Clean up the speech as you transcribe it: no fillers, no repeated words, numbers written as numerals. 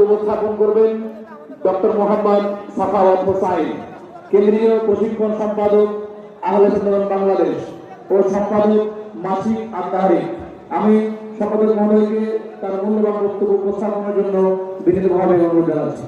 উপস্থাপন করবেন ডক্টর মোহাম্মদ সাখাওয়াত হোসাইন, কেন্দ্রীয় প্রশিক্ষণ সম্পাদক আহলে সুন্নাত বাংলাদেশ ও সম্পাদক মাসিক আত্মাহারি। আমি সম্পাদক মহোদয়কে তার মূল্যবান বক্তব্য উপস্থাপনের জন্য বিনীতভাবে অনুরোধ জানাচ্ছি।